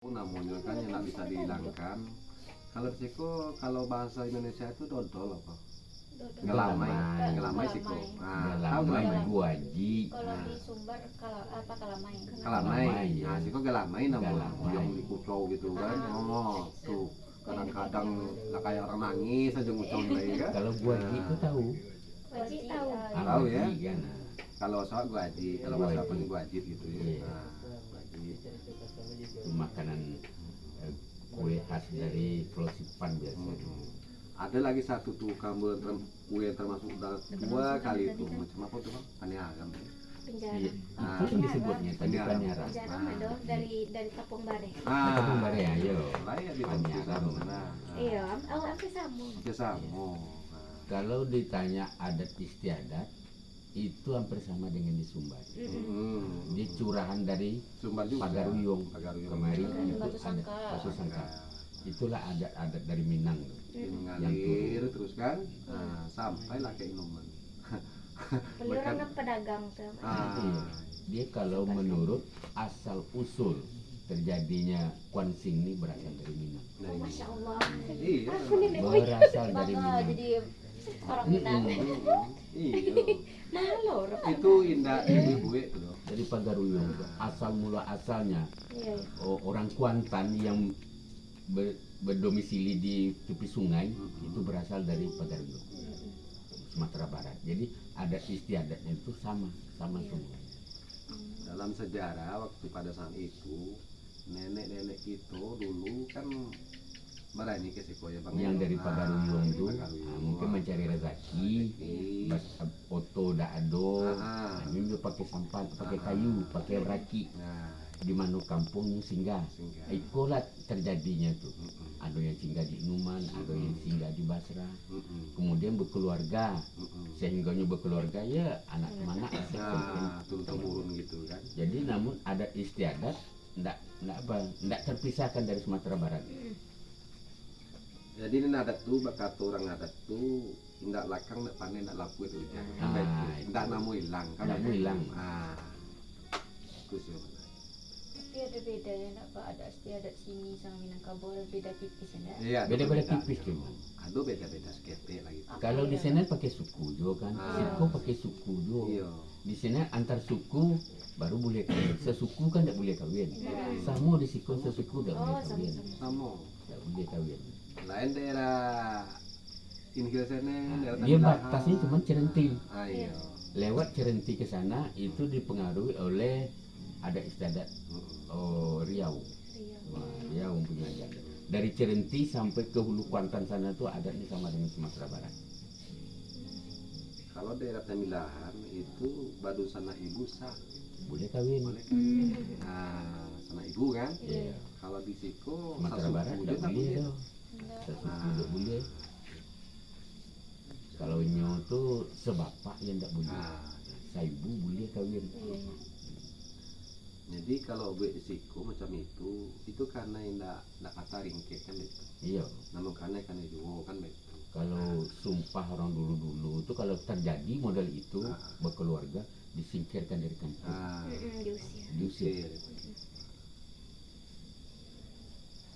Namanya kan yang nggak bisa dihilangkan. Kalau Siko, kalau bahasa Indonesia itu dodol apa? Ngelamai, ngelamai Siko. Nah, tahu Ngelamai ngelamai? guaji. Kalau di Sumber kalau apa kalamai? Kelamai. ya. Nah, Siko gelamai namanya. Gelamai. Yang di kucau gitu kan. Oh, tuh. Kadang-kadang lah kayak orang nangis aja ngucau lagi kan. Kalau guaji itu tahu. Wajib tahu. Tahu ya? Guaji kan. Kalau soal guaji, kalau bahasa apa guajib gitu ya. Iya. Nah, guajib. Itu makanan kue khas dari Pulau Sipan biasanya. Ada lagi satu tuh kue yang termasuk udah dua kali itu macam apa tuh bang? Paniagam. Penjara. Iya, Ah. itu yang disebutnya tadi Penjara. Panyara. Penjara mah dari Kapung Bare. Kampung Bare ya, yo. Layak di Panyara. mana? Iya, apa sama? Oke sama. Kalau ditanya adat istiadat, itu hampir sama dengan di Sumbar. Di curahan dari Sumbar juga. Pagaruyung. Pagaruyung. Kemarin Dan itu Batu ada Sangka. Batu Sangka. Itulah adat-adat dari Minang tuh. Mengalir terus kan, sampailah ke Inuman. Beliau orang pedagang tuh. Iya. Dia kalau menurut asal usul terjadinya Kwansing ini berasal dari Minang. Oh, Masya Allah. Iya. Aku nenek moyang. Berasal dari Bangga Minang. jadi orang Minang. Iya. Malu. Itu indah ibu itu loh. Dari Pagaruyung tuh, asal mula asalnya Iya. orang Kuantan yang berdomisili di tepi sungai itu berasal dari Pagaruyung, Sumatera Barat. Jadi adat istiadatnya itu sama semua. Dalam sejarah waktu pada saat itu nenek-nenek itu dulu kan berani ke Siko ya bang. Yang dari Pagaruyung itu mungkin Pagaruyung. mencari rezeki, oto dado, ini dia pakai sampan, pakai kayu, pakai raki. Nah, Di mana kampungnya singgah. singgah. Itulah terjadinya tuh. Ada yang singgah di Inuman, ada yang singgah di Basra. Kemudian berkeluarga, sehingganya berkeluarga ya anak mana. Nah, turun temurun gitu kan. Jadi namun adat istiadat ndak terpisahkan dari Sumatera Barat. Jadi ini adat tuh bakat orang adat tuh ndak lakang ndak panen ndak laku itu ya. Ndak namu hilang kan. Ndak mau hilang. Itu sih. Tapi ada bedanya nak Pak, ada istiadat sini sama Minangkabau beda tipis ya. Iya, Beda-beda tipis cuma. Aduh beda-beda skete lagi. Kalau di sana pakai suku juga kan, Siko pakai suku juga. Iya. Di sana antar suku baru boleh kawin. Sesuku kan tidak boleh kawin. Sama di Siko sesuku tidak boleh kawin. Sama. Tidak boleh kawin. Lain daerah Inhil sana, daerah Dia Tamilahan. batasnya cuma Cerenti. Iya. Lewat Cerenti ke sana itu dipengaruhi oleh adat istiadat Riau. Wah, Riau punya adat. Dari Cerenti sampai ke Hulu Kuantan sana tuh adatnya sama dengan Sumatera Barat. Kalau daerah Tamilahan itu badu sana ibu sah. Boleh kawin. Boleh kan? Nah, sana ibu kan. Iya. Kalau di Siko, Sumatera Barat sasuku tidak dia tak boleh boleh. tuh. Sesuku tidak boleh. Kalau nyo tuh sebapak yang tidak boleh. Nah, Saibu boleh kawin. jadi kalau buat di Siko macam itu karena ndak kata ringkit kan begitu. Iya. Namun karena itu kan begitu. Kalau sumpah orang dulu-dulu itu kalau terjadi model itu berkeluarga disingkirkan dari kampung. Nah, Diusir. Diusir.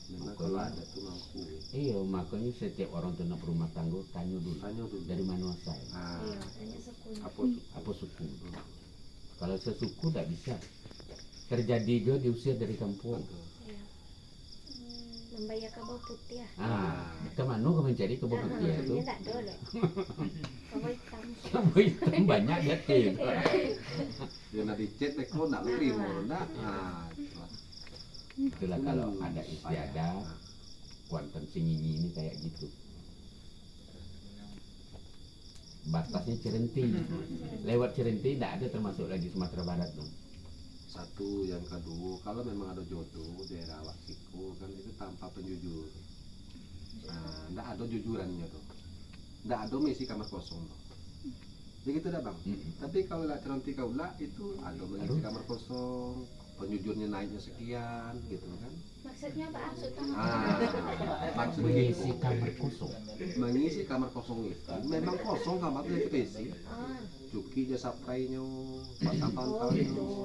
memang kalau ada tuh mampu. Iya, makanya setiap orang tuh nak berumah tangga tanya dulu Tanya dulu. dari mana asal, Nah, Iya, tanya sukunya. apa suku? apa suku. Kalau sesuku tidak bisa. Terjadi juga diusir dari kampung. Iya. Membayar kabau putih ya. Kemana kau mencari kebun putih itu? Dia tak ada loh. Kabau hitam. Kebun hitam banyak ya tuh. Dia nak dicet kalau nak terima nak. Nah, Itulah kalau ada istiadat, Kuantan Singini ini kayak gitu. Batasnya Cerenti. Lewat Cerenti tidak ada termasuk lagi Sumatera Barat dong. satu yang kedua kalau memang ada jodoh daerah Wasiko kan itu tanpa penjujur. Nah, ndak ada jujurannya tuh. Ndak ada misi kamar kosong tuh. Begitu dah bang. Tapi kalau ndak Cerenti kaula itu ada mengisi kamar kosong, penjujurnya naiknya sekian gitu kan. Maksudnya apa? Maksudnya Maksudnya Mengisi gitu. kamar kosong. Mengisi kamar kosong itu memang kosong kamar itu isi. Ah, Cuki jasa prainya, pantau-pantau,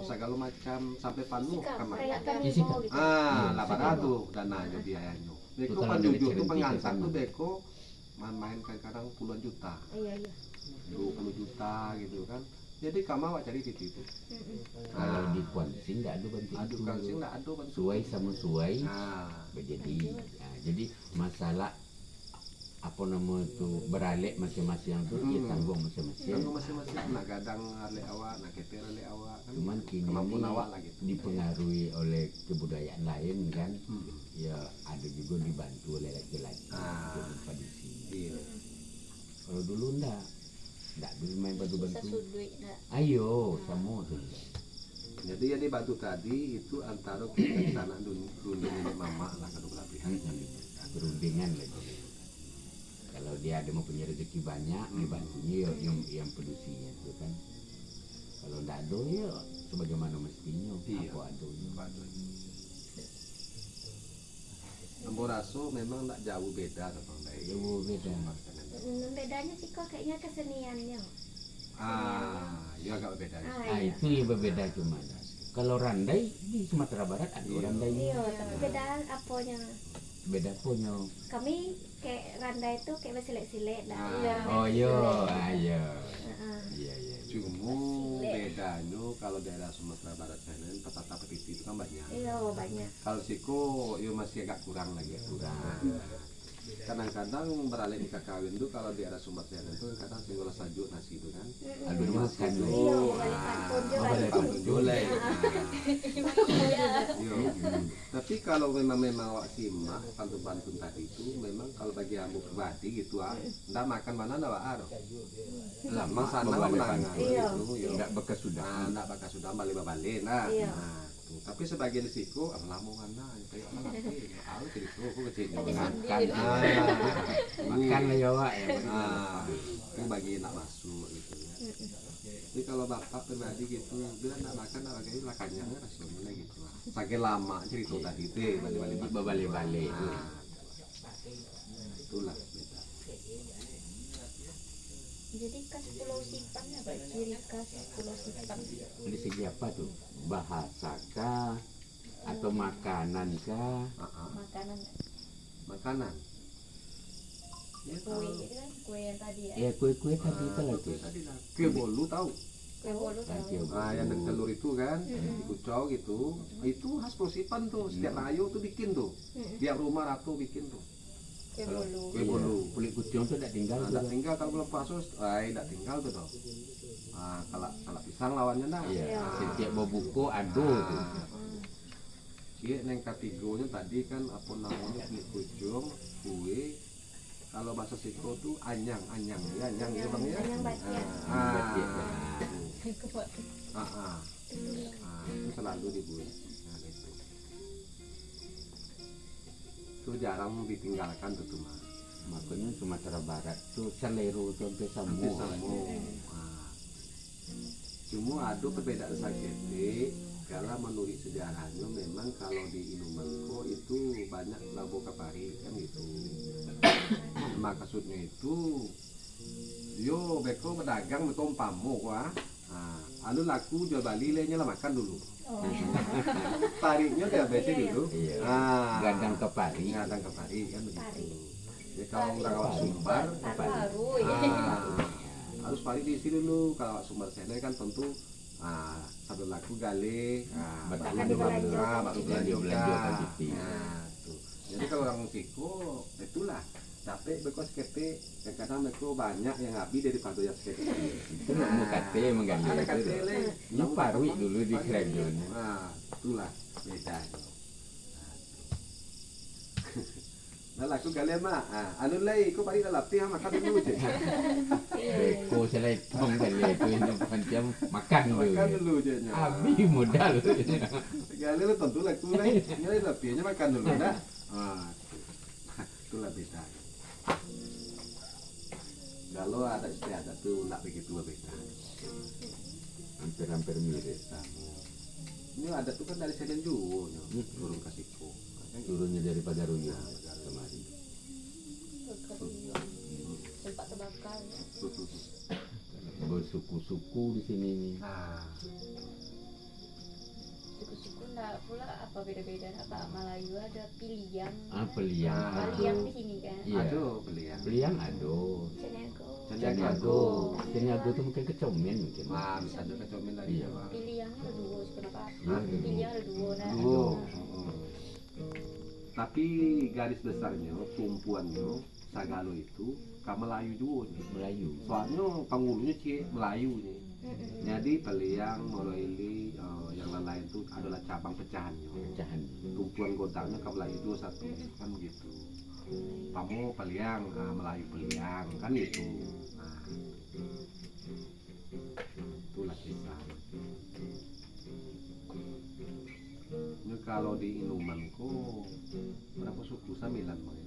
segala macam sampai penuh kamar. perayaan Isi Mimo gitu. Lah pada tuh dananya biayanya. Beko Itu kalau kan dari jujur tuh Cerenti pengantar ke sana. tuh beko main kadang puluhan juta, Iya iya. 20 juta gitu kan. Jadi kamu awak cari di situ. Kalau di Kuansing nggak ada bantu Aduh itu. kan sih nggak ada bantu. Suai sama suai. Nah, Jadi masalah apa nama itu beralek masing-masing itu dia tanggung masing-masing. kan masing-masing nak gadang ale awak, nak keter ale awak kan. Cuman kini kemampuan ini awak lah gitu. dipengaruhi oleh kebudayaan lain kan. Hmm. Ya ada juga dibantu oleh laki-laki Ah. untuk mempadisi. Iya. Kalau dulu enggak dulu main Susah bantu-bantu. sudut nak. Ayo sama tuh. Jadi yang batu tadi itu antara kita sana runding ini mama lah kedua belah pihak. Berundingan lagi. Kalau dia ada mempunyai rezeki banyak, dibantunya ya yang pedusinya itu kan. Kalau enggak ada ya sebagaimana mestinya. Iya. Apa adanya. Ambo raso memang tak jauh beda dengan baik. Jauh beda. Bedanya sih kok kayaknya keseniannya. Ya agak beda. Ah itu yang berbeda cuma. Kalau randai di Sumatera Barat ada Iya. randai. Iya, tapi beda apanya. Beda punya. Kami kayak randa itu kayak bersilet-silet lah. Ah. Iya, Oh iya, bersilet. ayo. Heeh. Iya iya. Cuma bedanya kalau daerah Sumatera Barat sana tata petisi itu kan banyak. Iya, banyak. Kalau siko yo masih agak kurang lagi kurang. Kadang-kadang beralih nikah kawin tuh kalau di daerah Sumatera itu kadang singgul sajuk nasi itu kan. Aduh makan Iya, dulu. mau balik pantun juga. balik Pantun jolek. Iya. Yo. Tapi kalau memang awak simak pantun-pantun tadi itu memang kalau bagi ambu pribadi gitu ndak makan mana ndak aro. Lama sana Membalik menangan pantun. Iya. gitu yo. Enggak bekas sudah. Ndak bakal sudah balik-balik nah. Iya. Nah, tuh. Tapi sebagai risiko lamongan nah kayak apa lagi. Aku jadi aku kecil Tadi kan. Makan. sendiri. Makan lah ya Wak. Itu bagi nak masuk gitu ya. Jadi kalau bapak pribadi gitu bilang nak makan nak bagi belakangnya rasionalnya gitu lah. Saking lama cerita tadi itu balik-balik Balik-balik. Nah, itulah beda. Jadi khas Pulau Sipang apa? Ciri khas Pulau Sipang. Dari segi apa tuh? Bahasa kah? Atau makanan kah? Makanan Makanan. Ya, kue itu kan kue yang tadi ya. Ya kue-kue tadi itu lah tuh. tadi lah. Kue bolu tahu? Kue bolu tahu. Kue bolu. Yang dengan telur itu kan, dikucau gitu. Itu khas Prosipan tuh. Setiap rayo tuh bikin tuh. Tiap rumah ratu bikin tuh. Kue bolu. Kue bolu. Kulit kucing tuh tidak tinggal tuh. Tidak tinggal kalau belum pasus, tidak tinggal tuh dong. Kalau pisang lawannya dah. Iya. Setiap buku ada tuh. Iya, neng kategorinya tadi kan apa namanya kulit kucing, kue. Kalau bahasa Siko tuh anyang ya bang ya. Anyang batia. Itu selalu dibuat. Nah, itu. Itu jarang ditinggalkan tuh mah. Makanya Sumatera Barat tuh selero sampai Sampai semua. sama. Cuma ada perbedaan sakit. Kalau menurut sejarahnya memang kalau di Inumanko itu banyak labu kapari kan gitu. Maksudnya itu yo beko pedagang beko pamu wah. Anu laku jual bali lainnya lah makan dulu. Tariknya dia besi dulu. Iya. Gadang kepari. Gadang kepari kan begitu. Pari. Jadi kalau orang awak Sumbar Baru ya. harus pari di sini dulu. Kalau awak Sumbar sana kan tentu satu laku gale, Betul. Akan dibelanja. baru Belanja belanja. pagi. Tuh. Jadi kalau orang Siko itulah capek beko skete kadang beko banyak yang habis daripada yang skete. Itu nak mau kate menggali Ada itu. kate le. Ini parwi dulu di kerajaan. Itulah beda. Nah, laku gale mah, anu lai, kau pari dah latih makan dulu je. Beko seletong kali itu ini macam makan dulu. Makan dulu je. Habis modal. Gale lu tentu laku lai, nyari latihnya makan dulu dah. Itulah beda. Kalau ada istiadat tuh nak begitu beda. Hampir-hampir mirip. Ini adat tuh kan dari Sedenju, turun ke Siko. kan gitu. turunnya dari Pagaruyung kemarin. Kekeriung. Tempat terbakar. Bersuku-suku di sini nih. Nah, Suku-suku enggak pula apa beda-beda. Apa Melayu ada piliang. Peliang Piliang ado. di sini kan. Iya. ado pilihan. Peliang ado. Ceniago. Caniago. Caniago tuh mungkin kecomen mungkin. Nah, bisa juga kecomin lagi Iya. ya, Bang. Piliang ada dua sebenarnya. Iya, ada dua. Piliang ada dua. Nah. Duo. Tapi garis besarnya, tumpuannya, Sagalo itu ke Melayu juga nih. Melayu. Soalnya pengulunya Melayu nih. Jadi Peliang, Moroili, yang lain-lain itu adalah cabang pecahannya. Pecahan. Tumpuan godangnya ke Melayu itu satu, kan gitu. Kamu Peliang, Melayu Peliang, kan itu. Nah, itulah kisah. Ini kalau di Inumanku berapa suku? 9 Bang.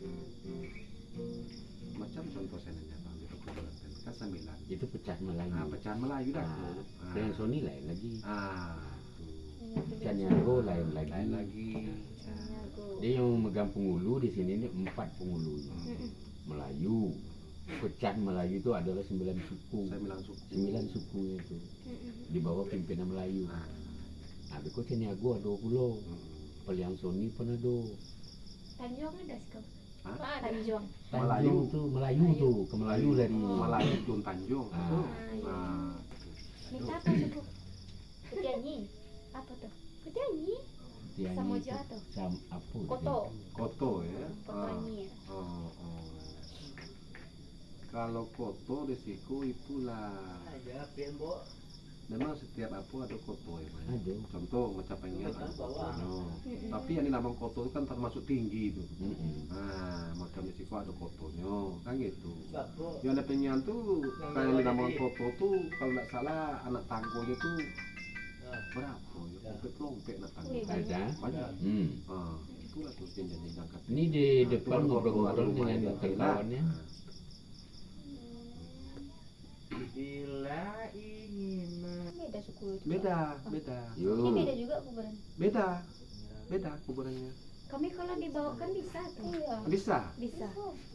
Macam contoh senenya Bang di Kepulauan kan 9. Itu pecah Melayu. Nah, pecahan Melayu dah tuh. Dengan Sony lain lagi. Tuh. Caniago lain lagi. Lain lagi. Ceniago. Dia yang memegang pengulu di sini ini 4 pengulunya. Melayu. Pecahan Melayu itu adalah 9 suku. 9 suku. 9 sukunya itu di bawah pimpinan Melayu. Nah, Nah, Beko Caniago ada pulau. Peliang Sony pun ada. Tanjung ada sih kau. Hah? Tanjung. Tanjung tuh Melayu tuh, ke Melayu dari Melayu Jun Tanjung. Ah. Nah, Minta apa suku? Ketianyi. Apa tuh? Ketianyi. Tianyi Samojua itu. tuh. Sam apa? Koto. Koto ya. Kotoanyi. Oh. Kalau Koto risiko itulah. Memang setiap apa ada koto ya, Mas. Ada. Contoh macam pengen ada kotonya. Tapi yang dinamakan koto itu kan termasuk tinggi itu. Nah, macam risiko ada kotonya, kan gitu. Yang ada pengen tuh kayak yang dinamakan koto tuh kalau nggak salah anak tanggonya tuh berapa ya? Lompet-lompet anak tanggo. Ada. Banyak. Ah, itulah tuh jenjang-jenjang kata. Ini di depan ngobrol-ngobrol dengan kawannya. Bila ingin Beda suku itu. Beda. Ini Yo. beda juga kuburan. Beda kuburannya. Kami kalau dibawakan bisa tuh. Iya. Bisa. Bisa.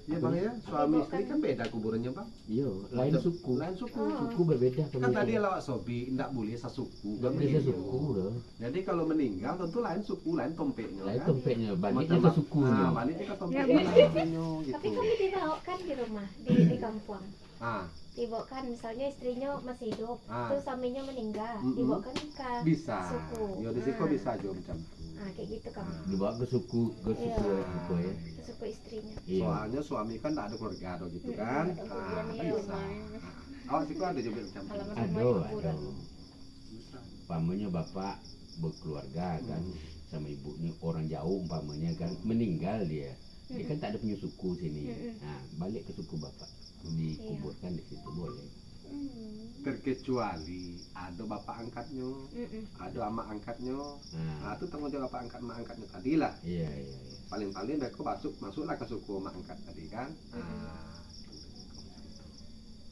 Ya Bang ya, suami istri kan beda kuburannya Bang. Yo, lain Macam- suku. Lain suku. Suku berbeda Kan tadi lawak sobi, tidak boleh sasuku. Enggak kan bisa begitu. suku loh. Jadi kalau meninggal tentu lain suku, lain tompeknya. Lain kan? tempatnya, baliknya Macam- ke sukunya. baliknya ke Ya, tompeknya. bisa. tompeknya, gitu. Tapi kami dibawakan di rumah di kampung. Ah, Dibawakan misalnya istrinya masih hidup, Ah. terus suaminya meninggal, Mm-mm. dibawakan ke bisa. suku. Ya di situ Ah. bisa aja macam itu. Nah, kayak gitu kami. Dibawa ke suku Iya. suku ya. Ke suku istrinya. Iya. Soalnya suami kan tidak ada keluarga atau gitu kan. Ada kuburan Ah, di bisa. rumah. Awak situ ada juga macam itu. Halaman Ada, rumahnya ada. kuburan. Bisa. Umpamanya bapak berkeluarga kan sama ibunya orang jauh umpamanya kan meninggal dia. Dia kan tak ada punya suku sini. Nah, balik ke suku bapak. Dikuburkan di situ boleh. Terkecuali ada bapak angkatnya, ada ama angkatnya. Nah, Nah, itu tanggung jawab bapak angkat, mak angkatnya tadi lah. iya. Paling-paling mereka masuklah ke suku mak angkat tadi kan.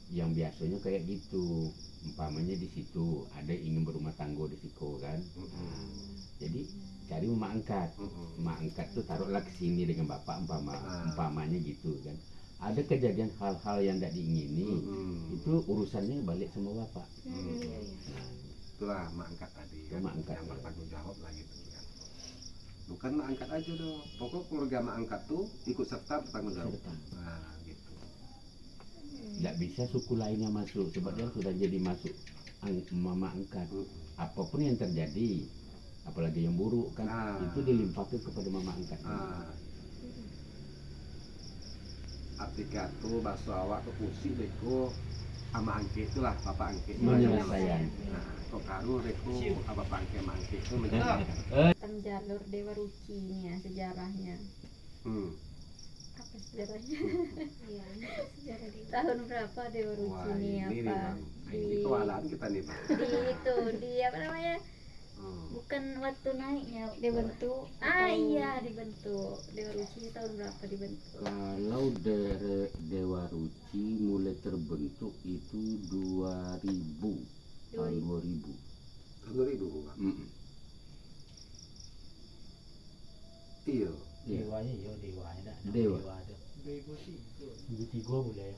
Yang biasanya kayak gitu. Umpamanya di situ ada yang ingin berumah tangga di situ kan. Nah, jadi cari mak angkat. Mak angkat tuh taruhlah ke sini dengan bapak umpamanya gitu kan. Ada kejadian hal-hal yang tidak diingini, itu urusannya balik sama bapak. Nah, Itulah mak angkat tadi Itu kan. mak angkat, Yang ya. bertanggung jawab lah gitu kan. Bukan mak angkat aja dong. Pokok keluarga mak angkat tuh ikut serta bertanggung jawab. serta. Nah, gitu. Tidak bisa suku lainnya masuk sebab dia sudah jadi masuk mama angkat. Apapun yang terjadi, apalagi yang buruk kan, Ah. itu dilimpahkan kepada mama angkat. Artinya tuh bakso awak ke kursi deko sama angke itulah bapak angke. Penyelesaian. Nah, kok karu deko bapak angke sama angke itu menyelesaikan. Tentang jalur Dewa Ruci ini ya sejarahnya. Apa sejarahnya? Iya, sejarah di Tahun berapa Dewa Ruci Wah, ini ini nih apa? bang. Ini kewalaan kita nih bang. Di itu di apa namanya? Bukan waktu naiknya dibentuk. iya dibentuk. Dewa Ruci tahun berapa dibentuk? Kalau Dewa Ruci mulai terbentuk itu 2000, tahun 2000. Tahun 2000 bang. Mm-mm. Iya. Iya. Dewanya iya dewanya dah. Dewa. Ada. 2003. 2003 mulai.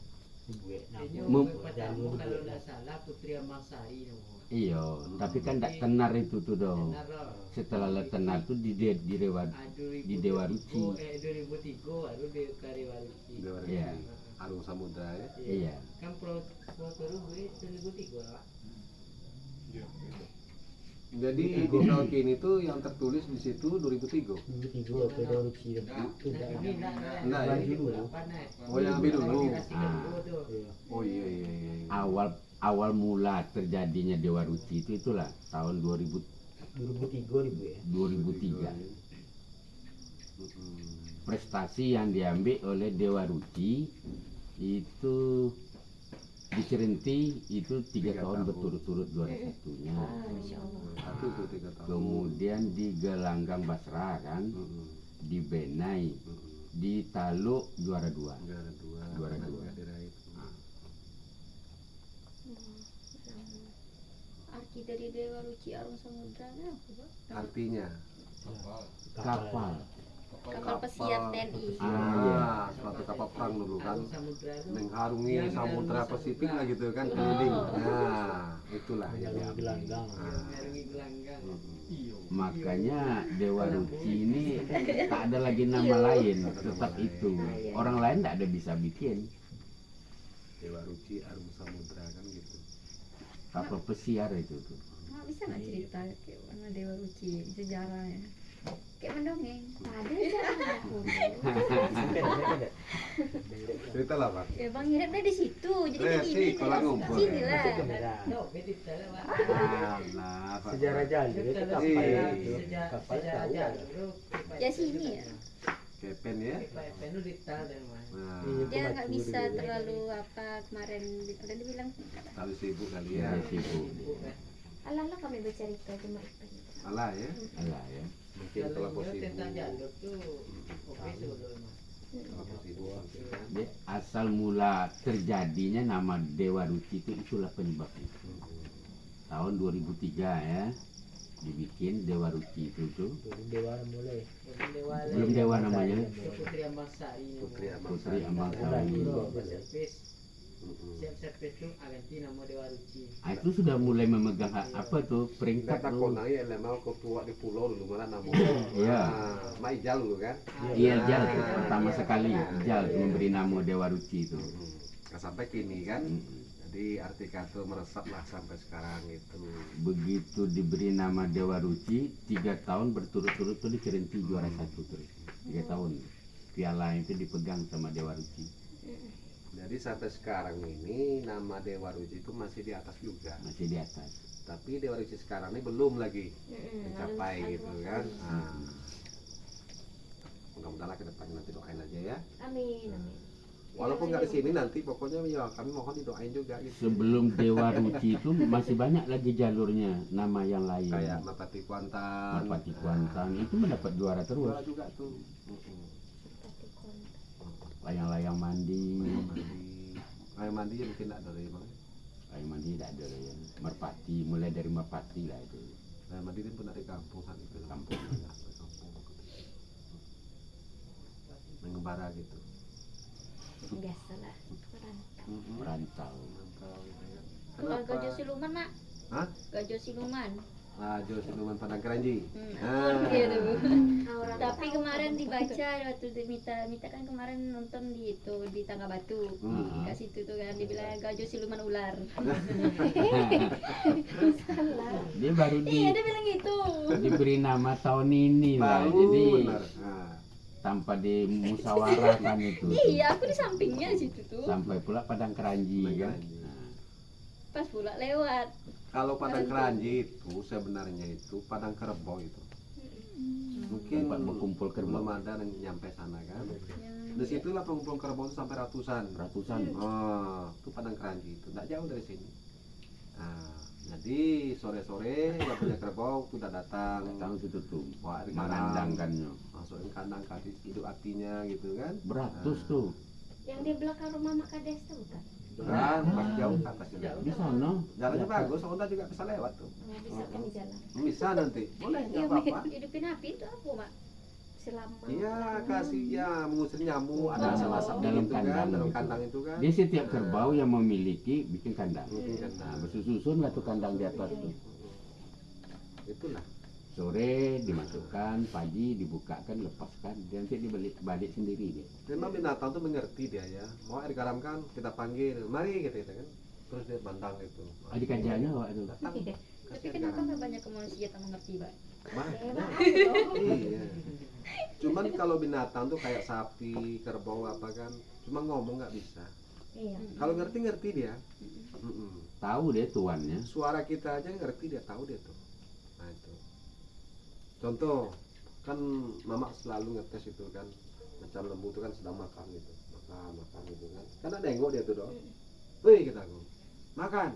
Ibu Ini nama. Mem- pertama kalau tidak salah Putri Amasari nama. Iya, tapi kan tidak tenar itu tuh dong. Benar loh. Setelah le tenar tuh di Dewa di Dewa Ruci. 2003 baru di Dewa Ruci. Dewa Iya. Ruci. Arung Samudra ya. Iya. Kan pro terus gue 2003 lah. Jadi di Tolkien itu yang tertulis di situ 2003. 2003 ke Dorupsi dan itu dah. Ini nak Nah, ini dulu. Oh, yang lebih dulu. Iya. Oh iya iya iya. Awal mula terjadinya Dewa Ruci itu itulah tahun 2003 ribu ya. 2003. Mm-mm. Prestasi yang diambil oleh Dewa Ruci itu di Cerenti itu 3 Tiga tahun tahun. berturut-turut juara satunya. Masya Allah. Satu tuh 3 tahun. Kemudian di Gelanggang Basra kan, Mm-mm. di Benai, Mm-mm. di Taluk juara 2. Juara dua. Juara Pernah dua. juga diraih itu. Arti dari Dewa Ruci Arung Samudra apa, Pak? Artinya Kapal. Kapal pesiar TNI. suatu kapal perang dulu kan Samudra itu. mengharungi Yang samudra dalam Pasifik samudra. lah gitu kan keliling. Oh. Nah, itulah yang Dalam diambil. gelanggang. Nah, Ngarungi gelanggang. mm-mm. Makanya Dewa Ruci ini tak ada lagi nama lain, tetap itu. Orang lain tak ada bisa bikin. Dewa Ruci Arung Samudra kan gitu. Kapal pesiar itu tuh. Nggak bisa nggak cerita kayak mana Dewa Ruci sejarahnya? Kayak mendongeng. Ada aja. Cerita lah Pak. Ya Bang Irem di situ. Jadi Eh, kayak sih, gini kalau nih. ngumpul. Sini lah. No, beda lah, Pak. Nah, Pak. Sejarah jalan itu Kita kapal Iya. itu. Kapal sejarah tahu. jalur. Ya sini ya. Kepen ya. Penuh detail dan Mas. Nah, Iya. Dia nggak Maju bisa dulu. terlalu apa kemarin. Dan dia bilang terlalu sibuk kali ya. Ya sibuk. Alah kami bercerita cuma itu. Alah ya. Alah ya. Mungkin kalau Kalau sibuk. tentang jalur tuh oke sebelum Mas. Kalau sibuk. Dia asal mula terjadinya nama Dewa Ruci itu itulah penyebabnya. Tahun 2003 ya dibikin Dewa Ruci itu tuh. Dewa mulai. Belum Dewa namanya. Putri Amasari. Putri Putri Amasari. Amasari. Mm-mm. Siap-siap itu ganti nama Dewa Ruci. Ah, itu sudah mulai memegang apa tuh peringkat Kata tuh. konang ya mau ketua di pulau dulu mana nama. Iya. Maijal dulu kan. Iya Jal tuh, pertama sekali Jal memberi nama Dewa Ruci itu. Nah, sampai kini kan. Mm. Jadi arti kata meresap lah sampai sekarang itu. Begitu diberi nama Dewa Ruci 3 tahun berturut-turut tuh di Cerenti juara 1 terus 3 tahun piala itu dipegang sama Dewa Ruci. Jadi sampai sekarang ini nama Dewa Ruci itu masih di atas juga. Masih di atas. Tapi Dewa Ruci sekarang ini belum lagi mencapai gitu kan. Nah, mudah-mudahan ke depannya nanti doain aja ya. Amin. Walaupun nggak di sini nanti pokoknya ya kami mohon didoain juga gitu. Sebelum Dewa Ruci itu masih banyak lagi jalurnya nama yang lain. Kayak Merpati Kuantan. Merpati Kuantan itu mendapat juara terus. Juara juga tuh. Mm-mm. Layang-layang mandi. Air mandi ya mungkin nggak ada ya bang. Layang mandi tidak ada ya. Merpati mulai dari Merpati lah itu. Air mandi itu pun dari kampung saat itu. Kampung. Kampung. Mengembara gitu. Biasalah. Merantau. Gajah siluman nak. Hah? Gajah siluman. Ah, Jo Siluman Padang Keranji. Iya tuh. Orang Tapi kemarin dibaca waktu minta kan kemarin nonton di itu di Tangga Batu. Kasih itu tuh kan dibilang gajah siluman ular. Dia baru Iya dia bilang gitu. diberi nama tahun ini lah. Baru Jadi benar. Nah, tanpa dimusyawarahkan itu. Iya aku di sampingnya situ tuh. Sampai pula Padang Keranji Padang kan. Keranji. Pas pula lewat. Kalau Padang Keranji itu sebenarnya itu Padang Kerbau itu. Mungkin Tempat berkumpul belum kerbau ada yang nyampe sana kan. Yang Di situlah pengumpul kerbau itu sampai ratusan. ratusan. Oh, itu Padang Keranji itu, tidak jauh dari sini. Nah, jadi sore-sore yang punya kerbau sudah datang, Datang situ tuh bawa air garam, mengandangkannya. masukin kandang kasih hidup apinya gitu kan. Beratus tuh yang di belakang rumah Mak Kades tahu kan? Kan, pas jauh ke atasnya. di sana. Jalannya bagus, Honda juga bisa lewat tuh. Bisa kan di jalan. Bisa nanti, boleh Iya, nggak apa-apa. hidupin api itu apa mak? selama Iya, kasih ya mengusir nyamuk, ada asap-asap Dalam gitu kan, kandang dalam gitu. kandang itu kan. Dia setiap kerbau yang memiliki bikin kandang. Bikin Nah, kandang. bersusun lah tuh kandang di atas tuh. Itulah. Sore dimasukkan, pagi dibukakan, lepaskan, dan nanti dibalik sendiri dia. Memang binatang tuh mengerti dia ya. Mau air garam kan, kita panggil, mari gitu kan. Terus dia bandang itu. Adik ajaknya awak tuh. Datang. Tapi Kasih air kenapa garam. nggak banyak ke manusia tak mengerti, Pak? Banyak. Iya. Cuman kalau binatang tuh kayak sapi, kerbau apa kan, cuma ngomong nggak bisa. iya Kalau ngerti dia. Mm-mm. Tahu dia tuannya. Suara kita aja ngerti dia, tahu dia tuh. Nah itu. Contoh, kan mama selalu ngetes itu kan, macam lembu itu kan sedang makan gitu, makan gitu kan. Karena nengok dia tuh dong. Wih kita aku, makan,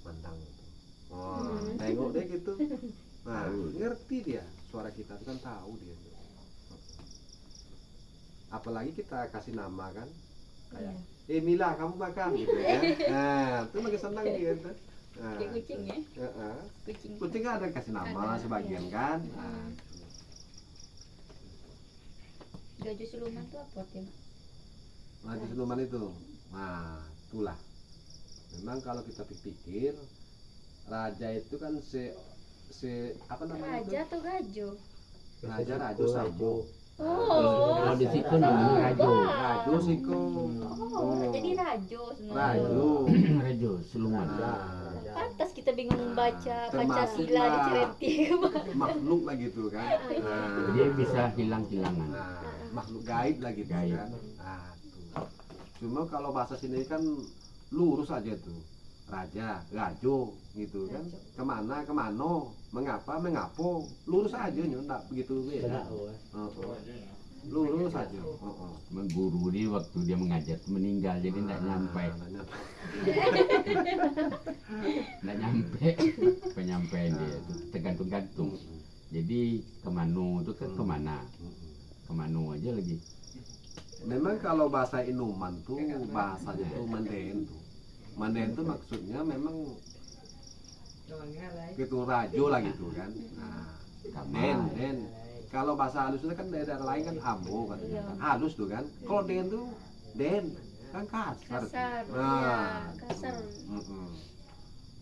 mandang gitu. Oh, nengok dia gitu. Nah, ngerti dia, suara kita itu kan tahu dia tuh. Apalagi kita kasih nama kan, kayak Mila kamu makan gitu ya. Nah, itu makin senang dia tuh. Nah, Kayak kucing ya, heeh. kucing. Kucing kan ada kasih nama Ada, sebagian kan. Nah, Gajah siluman tuh apa dia? nah di siluman itu, nah itulah. Memang kalau kita pikir, raja itu kan apa namanya Raja atau gajo? itu? Raja sampo. Oh, Kalau di situ namanya rajo. Rajo siko. oh, jadi rajo sebenarnya. Rajo. Rajo, siluman. Nah, Pantas kita bingung membaca Termasuk Pancasila di lah. Cerenti. makhluk lah gitu kan. Nah, Dia bisa hilang-hilangan. nah, makhluk gaib lah gitu Gaib. kan. Nah, tuh. Cuma kalau bahasa sini kan lurus aja tuh. Raja, gajo gitu kan. Kemana, mengapa, mengapo. Lurus aja nyo, enggak begitu beda. Kena oh. Heeh. Lurus aja. Heeh. Guru dia waktu dia mengajar meninggal jadi tidak nyampe, Nggak nyampe. tidak nyampe penyampaian dia itu tergantung-gantung. Jadi kemano itu kan kemana, kemano aja lagi. Memang kalau bahasa Inuman tuh bahasanya tuh manden tuh. Manden tuh maksudnya memang Jangan ngalai. gitu rajo lah gitu kan. Nah, den. Kalau bahasa halusnya kan daerah lain kan ambo kan. Halus tuh kan. Kalau den tuh den kan kasar. Kasar, Nah, iya, kasar. mm-mm.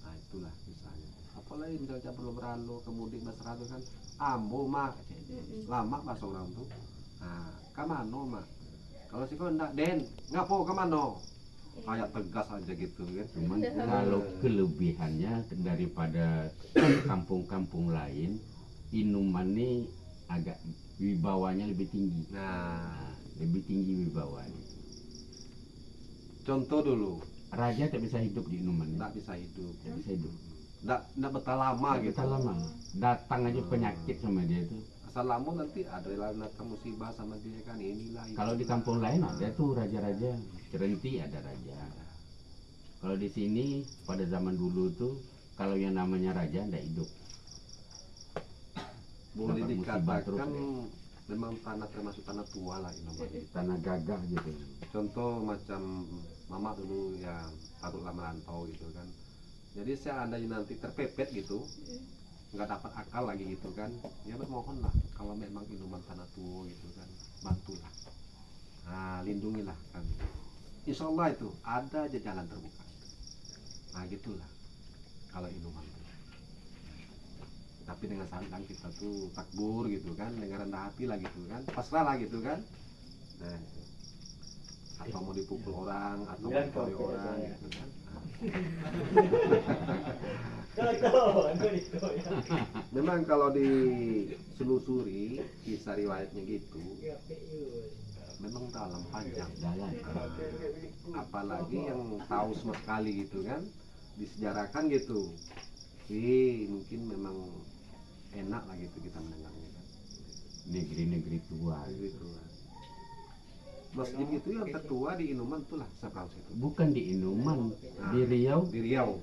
Nah itulah misalnya. Apalagi misalnya belum ralo kemudian masyarakat kan ambo mak, lama bahasa orang tuh. Nah, kamano mak. Kalau sih kau enggak den, ngapo kamano? Kayak tegas aja gitu kan. Cuman kalau kelebihannya daripada kampung-kampung lain, Inuman ini agak wibawanya lebih tinggi. Nah, Lebih tinggi wibawanya. contoh dulu, Raja tak bisa hidup di Inuman. enggak bisa hidup. Tak bisa hidup. Enggak betah lama gitu. Kita lama. Datang aja penyakit sama dia itu. Asal lama nanti ada datang musibah sama dia kan inilah. Kalau di kampung lain ada tuh raja-raja. Cerenti ada raja. Kalau di sini pada zaman dulu tuh kalau yang namanya raja tidak hidup. boleh dapat musibah terus dikatakan dia. memang tanah termasuk tanah tua lah ini. Tanah gagah gitu. Contoh macam mama dulu yang takut lama rantau gitu kan. Jadi seandainya nanti terpepet gitu, nggak dapat akal lagi gitu kan, ya bermohonlah kalau memang Inuman tanah tua gitu kan, bantulah, nah lindungilah kami. Insya Allah itu ada aja jalan terbuka. Nah gitulah kalau Inuman. Tapi dengan santang kita tuh takbur gitu kan, dengan rendah hati lah gitu kan, pasrah lah gitu kan. Nah, atau mau dipukul orang atau mau dikori orang gitu kan. Memang kalau diselusuri kisah riwayatnya gitu, memang dalam panjang. Jalan. Apalagi yang tahu sama sekali gitu kan, disejarahkan gitu. Mungkin memang enak lah gitu kita mendengarnya kan. Negeri-negeri tua. Gitu. Masjid itu yang tertua di Inuman itulah Sabraus itu. Bukan di Inuman, di Riau Di Riau.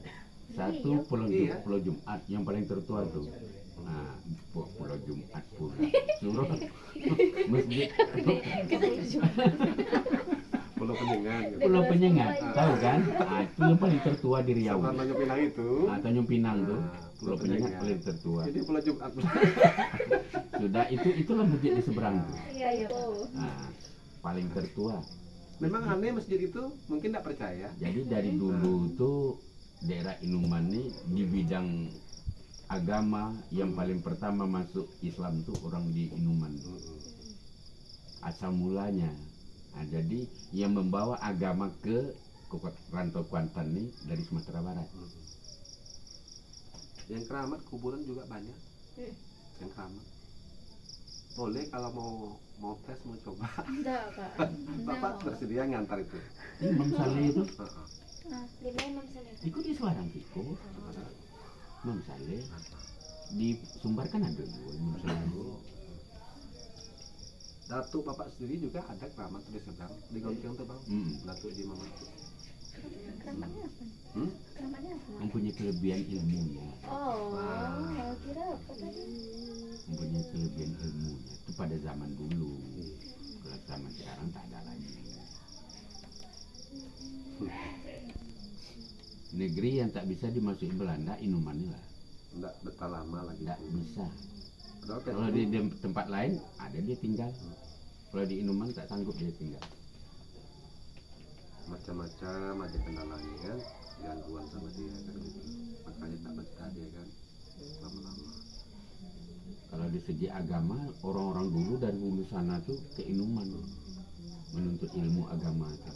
satu Pulau, Iya. Pulau Jumat yang paling tertua tuh. Nah, Pulau Jumat pula. Suruh masjid Pulau Penyengat gitu. Pulau Penyengat, tahu kan? Ah, itu yang paling tertua di Riau. Bukan Tanjung Pinang itu. Ah, Tanjung Pinang tuh. Nah, Pulau Penyengat paling tertua. Jadi Pulau Jumat. Sudah itulah masjid di seberang tuh. Iya itu. Nah, paling tertua. Memang aneh masjid itu, mungkin tidak percaya. Jadi dari dulu tuh daerah Inuman ini di bidang agama yang paling pertama masuk Islam tuh orang di Inuman. Asal mulanya. Nah, jadi yang membawa agama ke Rantau Kuantan nih dari Sumatera Barat. Yang keramat kuburan juga banyak. Yang keramat. Boleh kalau mau tes mau coba. Enggak, Pak. Bapak bersedia ngantar itu. Imam Saleh itu Heeh. Di mana Imam Saleh? ikut di Semarang Tiko. Imam Saleh di Sumbar kan ada dua Imam Saleh. Datuk Bapak sendiri juga ada keramat di seberang di Gontiong tuh bang. Datuk di Mama. Keramatnya apa? Hmm? Keramatnya apa? Mempunyai kelebihan ilmunya. Oh, kira apa tadi? Mempunyai kelebihan ilmunya itu pada zaman dulu. Kalau zaman sekarang tak ada lagi. Negeri yang tak bisa dimasuki Belanda Inuman ini lah. Enggak betah lama lagi. Tidak bisa. Padahal Kalau di tempat lain ada dia tinggal. Kalau di Inuman tak sanggup dia tinggal. macam-macam aja kendalanya kan, gangguan sama dia kan gitu. Makanya tak betah dia kan lama-lama. Kalau di segi agama, orang-orang dulu dari hulu sana tuh ke Inuman menuntut ilmu agama tuh.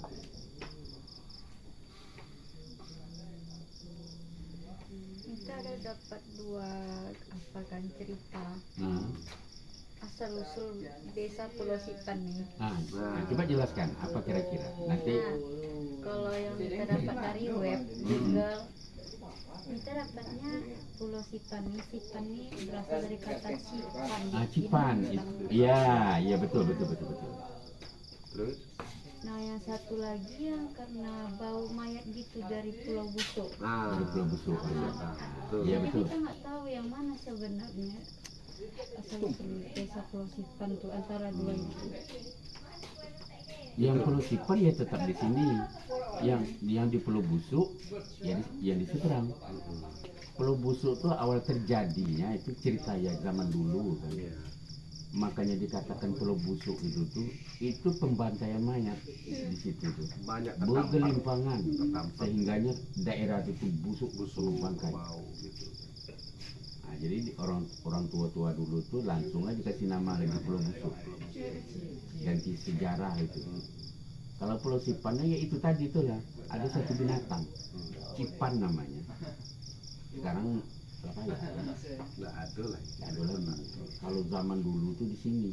Kita ada dapat dua apa kan cerita Nah, asal usul desa Pulau Sipan nih. coba jelaskan apa kira-kira. Nanti Nah, kalau yang kita dapat dari web Google, kita dapatnya Pulau Sipan nih berasal dari kata Cipan. Cipan, iya betul. Terus Nah, yang satu lagi yang karena bau mayat gitu dari Pulau Busuk. dari Pulau Busuk. betul. Iya Jadi betul. kita nggak tahu yang mana sebenarnya asal usul desa Pulau Sipan tuh antara dua itu. Yang Pulau Sipan ya tetap di sini. Yang di Pulau Busuk yang di seberang. Pulau Busuk tuh awal terjadinya itu cerita ya zaman dulu kan. Iya. Makanya dikatakan Pulau Busuk itu pembantaian mayat di situ tuh. Banyak Bergelimpangan terdampar. sehingganya daerah itu busuk Busuk, bangkai. bau gitu. Nah, jadi orang tua-tua dulu tuh langsung aja dikasih nama lagi Pulau Busuk. Ganti sejarah itu. Kalau Pulau Sipannya ya itu tadi tuh lah, ada satu binatang, Cipan namanya. Sekarang apa ya? Nggak ada lah. Nggak ada lagi. Kalau zaman dulu tuh di sini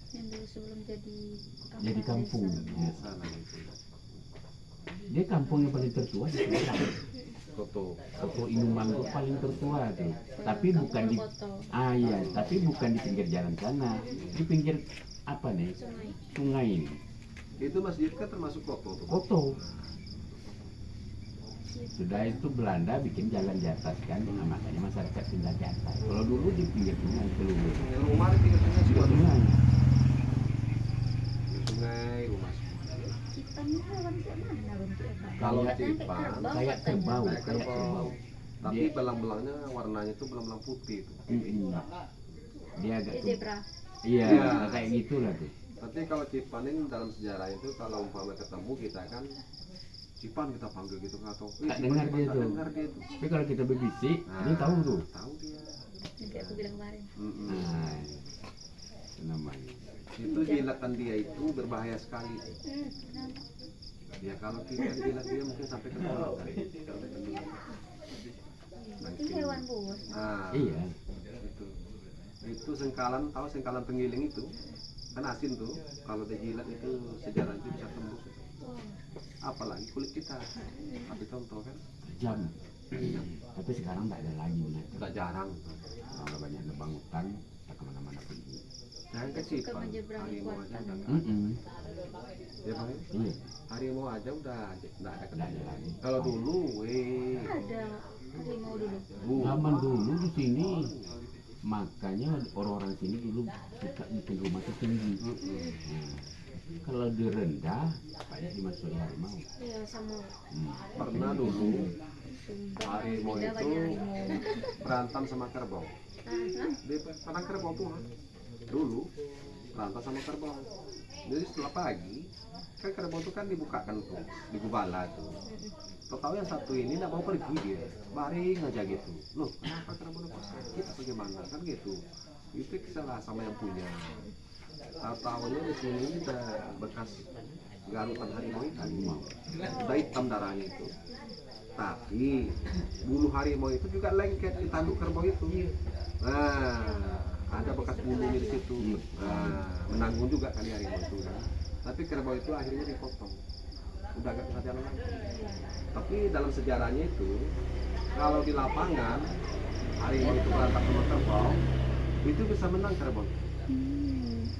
Yang dulu sebelum jadi jadi kampung. desa. Ya. Biasa lah gitu. Dia kampung yang paling tertua di seberang. Foto. Toko Inuman itu paling tertua tuh. Tapi bukan di tapi bukan di pinggir jalan sana, di pinggir apa nih? Sungai. Sungai ini. Itu masjid kan termasuk foto tuh. Foto. Sudah itu Belanda bikin jalan di atas kan, nah, makanya masyarakat tinggal di atas. Kalau dulu di pinggir sungai seluruh. Rumah di pinggir sungai Di semua tuh. sungai. Di sungai rumah semua. Cipan itu bentuk mana bentuknya, Pak? Kalau Katanya Cipan, Kayak kerbau, Kayak kayak kerbau. kerbau. Tapi Dia- belang-belangnya warnanya itu belang-belang putih tuh. Dia agak Itu zebra. Iya, Iya. kayak gitulah tuh. Tapi kalau Cipan ini dalam sejarah itu kalau umpama ketemu kita kan Cipan kita panggil gitu kan atau Tak dengar dia tuh. dengar dia tuh. Tapi kalau kita berbisik, dia tahu tuh. Tahu dia. Nanti aku bilang kemarin. Mm-mm. Nah, itu namanya. Itu jilatan dia itu berbahaya sekali. Kenapa? Ya kalau kita jilat dia mungkin sampai ke tulang kan. Sampai ke tulang. Itu hewan buas. Ah, Iya. itu sengkalan, tahu sengkalan penggiling itu kan asin tuh. Kalau dijilat itu sejarah itu bisa tembus. Apalagi kulit kita. Tapi contoh kan, Jam. Tapi sekarang tak ada lagi benar. udah jarang. Kalau banyak nebang hutan, tak kemana-mana pergi. Jangan ke Suka Cipan, menyeberangi harimau aja kuartan. udah nggak ada. Ya bang, Iya. harimau aja udah nggak ada Nggak ada ketemu. lagi. Kalau dulu, Ada harimau dulu. Zaman dulu di sini, makanya orang-orang sini dulu suka bikin rumah itu tinggi. Nah, Kalau direndah banyak dimasuki harimau. Iya sama. Pernah dulu Sumba harimau beda itu banyak harimau. berantem sama kerbau. Dia padang kerbau tuh dulu berantem sama kerbau. Jadi setelah pagi kan kerbau tuh kan dibukakan tuh di gubala tuh. Tahu yang satu ini nggak mau pergi dia, baring aja gitu. Loh, kenapa kerbau lu kok sakit? Apa gimana kan gitu? Itu salah sama yang punya. Tahu-tahunya di sini ada bekas garutan harimau itu, udah hitam darahnya itu. Tapi bulu harimau itu juga lengket di tanduk kerbau itu. Nah, ada bekas bulunya di situ. Nah, menanggung juga kali harimau itu kan. Tapi kerbau itu akhirnya dipotong. Udah gak bisa jalan lagi. Tapi dalam sejarahnya itu, kalau di lapangan harimau itu berantem sama kerbau, itu bisa menang kerbau.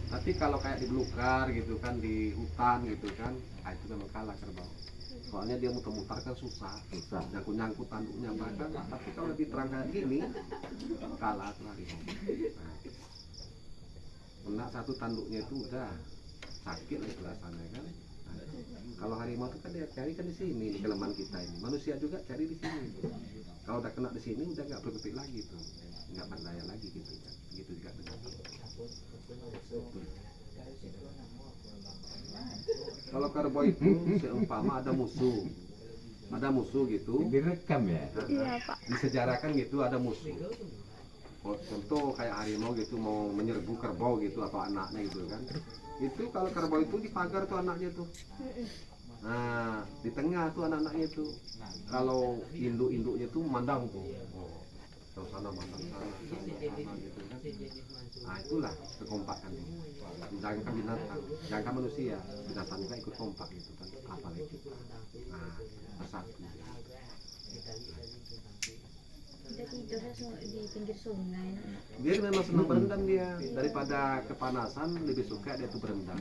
Tapi kalau kayak di belukar gitu kan, di hutan gitu kan, itu memang kalah kerbau. Soalnya dia muter-muter kan susah, nyangkut-nyangkut tanduknya bahkan. Tapi kalau lebih terang kayak gini, kalah tuh harimau. Kena satu tanduknya itu udah sakit lah itu rasanya kan. Kalau harimau itu kan dia cari kan di sini, di kelemahan kita ini. Manusia juga cari di sini. Kalau udah kena di sini udah nggak berkutik lagi tuh, nggak berdaya lagi gitu kan. Begitu juga dengan kalau kerbau itu seumpama ada musuh gitu. Direkam ya. Iya Pak. Disejarahkan gitu ada musuh. Contoh kayak harimau gitu mau menyerbu kerbau gitu atau anaknya gitu kan. Itu kalau kerbau itu di pagar tuh anaknya tuh. Nah, di tengah tuh anak-anaknya itu. Kalau induk-induknya tuh mandang tuh. Oh, sana mandang sana gitu kan. Nah, itulah kekompakan. Jangan binatang, jangan manusia, binatang juga ikut kompak gitu kan. Apalagi kita. Nah, bersatu. Dia tidurnya di pinggir sungai. Dia memang senang berendam dia, daripada kepanasan lebih suka dia tuh berendam.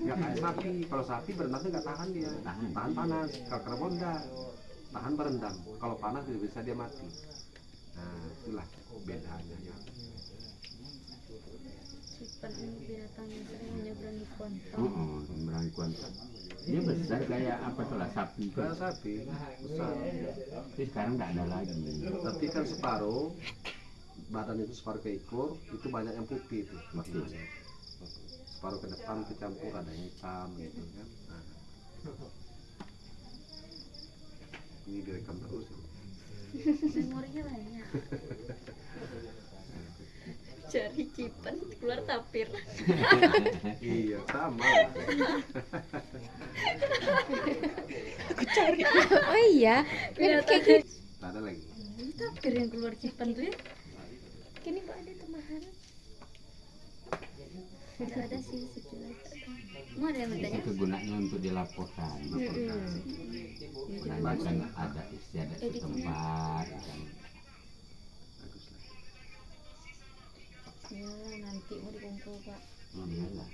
Nggak kayak sapi, kalau sapi berendamnya nggak tahan dia, tahan panas. Kalau kerbau enggak, tahan berendam. Kalau panas bisa dia mati. Nah itulah bedanya ya. Cipan ini binatang yang sering menyeberang di kontong. Menyeberangi kontak. Dia besar kayak apa tuh lah, sapi kan. Kayak sapi besar, Tapi sekarang nggak ada lagi. tapi kan separuh badan itu separuh ke ekor itu banyak yang putih itu maknanya. Separuh ke depan itu campur ada yang hitam gitu kan. Nah, ini direkam terus. Memorinya banyak. Cari cipan keluar tapir. Iya sama. Aku cari. Oh iya, binatang Tak ada lagi. tapir yang keluar cipan tuh ya. Kini kok ada temahan? Tidak ada sih sejelas. Mau ada yang bertanya? Itu gunanya untuk dilaporkan. Menanyakan ada istiadat setempat. Kan. Bagus lah. Ya nanti mau dikumpul Pak. Oh, iyalah.